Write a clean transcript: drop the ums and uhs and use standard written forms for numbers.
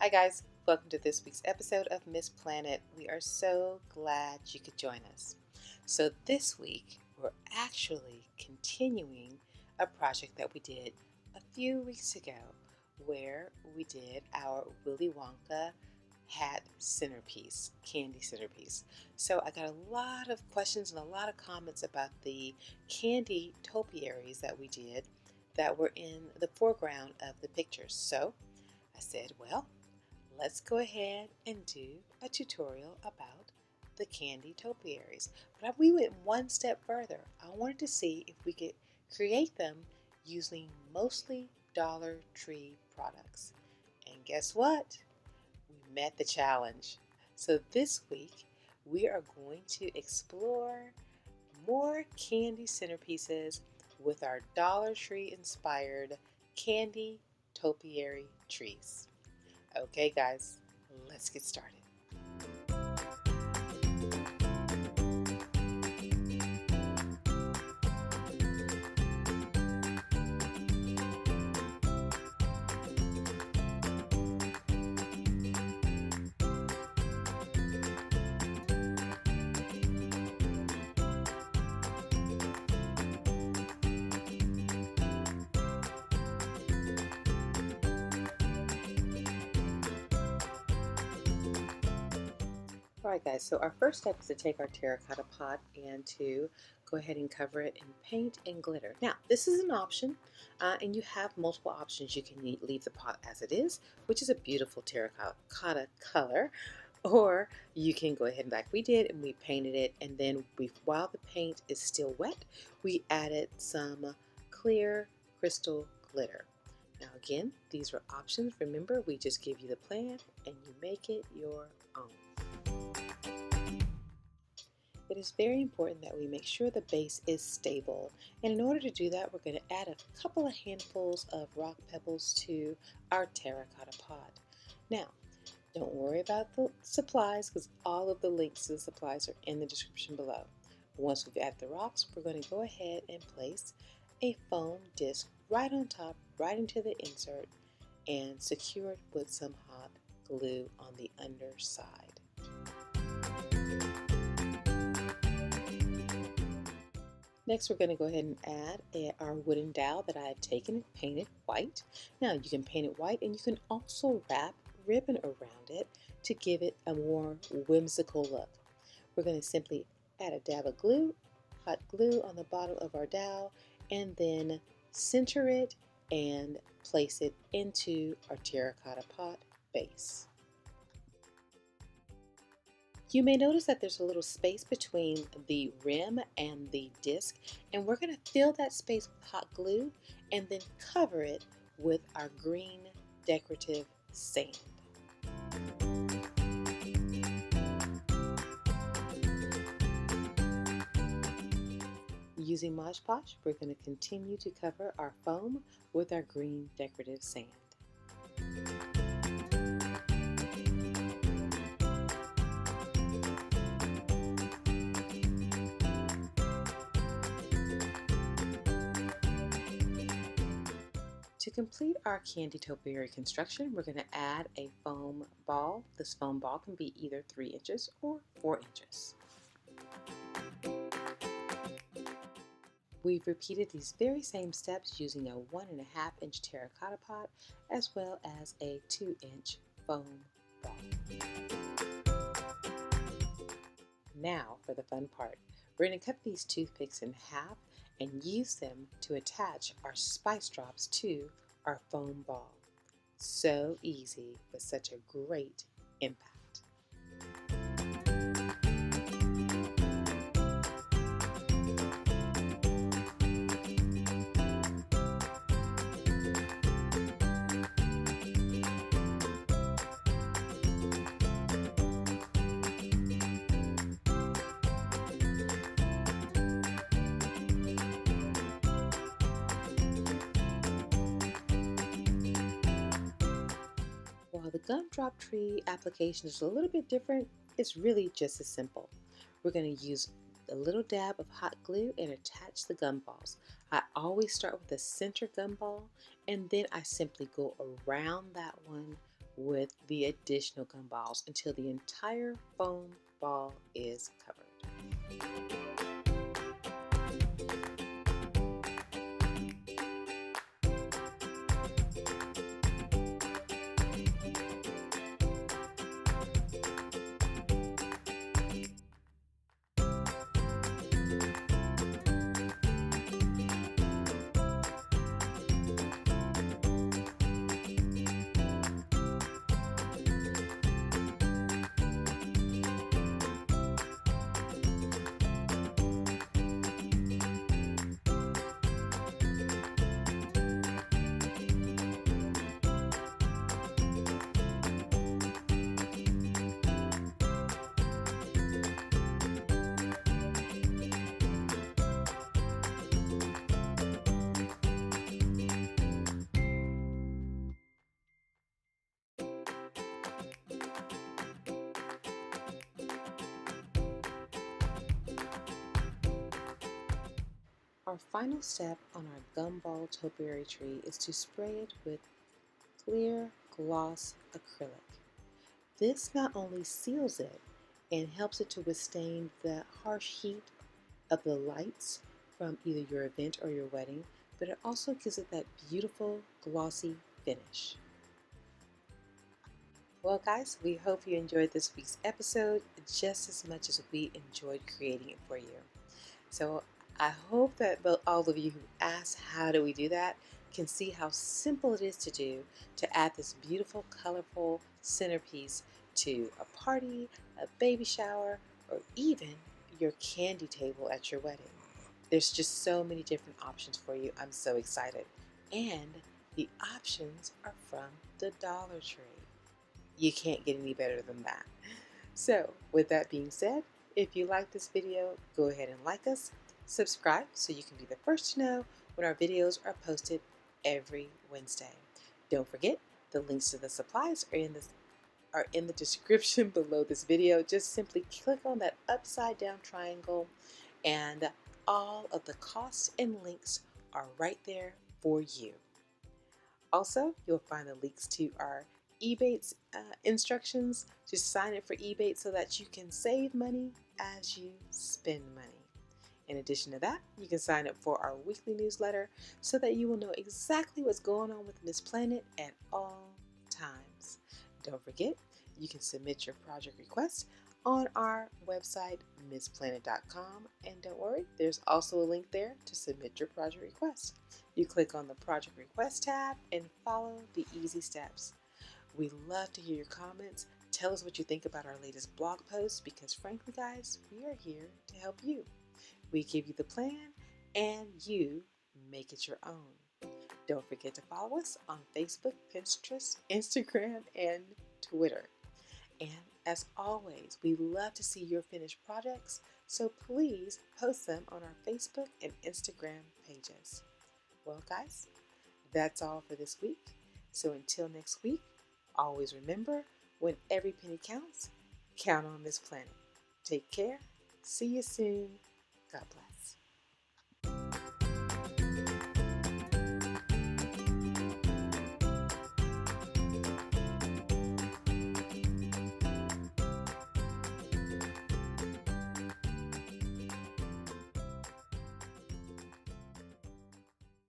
Hi guys, welcome to this week's episode of Miss Planet. We are so glad you could join us. So this week, we're actually continuing a project that we did a few weeks ago where we did our Willy Wonka hat centerpiece, candy centerpiece. So I got a lot of questions and a lot of comments about the candy topiaries that we did that were in the foreground of the pictures. So I said, well, let's go ahead and do a tutorial about the candy topiaries. But we went one step further. I wanted to see if we could create them using mostly Dollar Tree products. And guess what? We met the challenge. So this week we are going to explore more candy centerpieces with our Dollar Tree inspired candy topiary trees. Okay guys, let's get started. Alright guys, so our first step is to take our terracotta pot and to go ahead and cover it in paint and glitter. Now, this is an option, and you have multiple options. You can leave the pot as it is, which is a beautiful terracotta color, or you can go ahead like we did and we painted it, and then while the paint is still wet, we added some clear crystal glitter. Now again, these are options. Remember, we just give you the plan and you make it your own. It is very important that we make sure the base is stable, and in order to do that, we're going to add a couple of handfuls of rock pebbles to our terracotta pot. Now, don't worry about the supplies because all of the links to the supplies are in the description below. Once we've added the rocks, we're going to go ahead and place a foam disc right on top, right into the insert, and secure it with some hot glue on the underside. Next, we're going to go ahead and add our wooden dowel that I have taken and painted white. Now, you can paint it white and you can also wrap ribbon around it to give it a more whimsical look. We're going to simply add a dab of glue, hot glue on the bottom of our dowel, and then center it and place it into our terracotta pot base. You may notice that there's a little space between the rim and the disc, and we're going to fill that space with hot glue and then cover it with our green decorative sand. Using Mod Podge, we're going to continue to cover our foam with our green decorative sand. To complete our candy topiary construction, we're going to add a foam ball. This foam ball can be either 3 inches or 4 inches. We've repeated these very same steps using a 1.5 inch terracotta pot as well as a 2-inch foam ball. Now for the fun part. We're going to cut these toothpicks in half and use them to attach our spice drops to our foam ball. So easy, but such a great impact. While the gumdrop tree application is a little bit different, it's really just as simple. We're going to use a little dab of hot glue and attach the gumballs. I always start with the center gumball and then I simply go around that one with the additional gumballs until the entire foam ball is covered. Our final step on our gumball topiary tree is to spray it with clear gloss acrylic. This not only seals it and helps it to withstand the harsh heat of the lights from either your event or your wedding, but it also gives it that beautiful glossy finish. Well guys, we hope you enjoyed this week's episode just as much as we enjoyed creating it for you. So I hope that all of you who asked how do we do that can see how simple it is to do to add this beautiful, colorful centerpiece to a party, a baby shower, or even your candy table at your wedding. There's just so many different options for you. I'm so excited. And the options are from the Dollar Tree. You can't get any better than that. So with that being said, if you like this video, go ahead and like us, subscribe so you can be the first to know when our videos are posted every Wednesday. Don't forget, the links to the supplies are in the description below this video. Just simply click on that upside down triangle and all of the costs and links are right there for you. Also, you'll find the links to our Ebates instructions to sign up for Ebates so that you can save money as you spend money. In addition to that, you can sign up for our weekly newsletter so that you will know exactly what's going on with MissPlanIt at all times. Don't forget, you can submit your project requests on our website, MissPlanIt.com, and don't worry, there's also a link there to submit your project request. You click on the project request tab and follow the easy steps. We love to hear your comments. Tell us what you think about our latest blog posts because frankly guys, we are here to help you. We give you the plan and you make it your own. Don't forget to follow us on Facebook, Pinterest, Instagram, and Twitter. And as always, we love to see your finished projects, so please post them on our Facebook and Instagram pages. Well guys, that's all for this week. So until next week, always remember, when every penny counts, count on MissPlanIt. Take care. See you soon. God bless.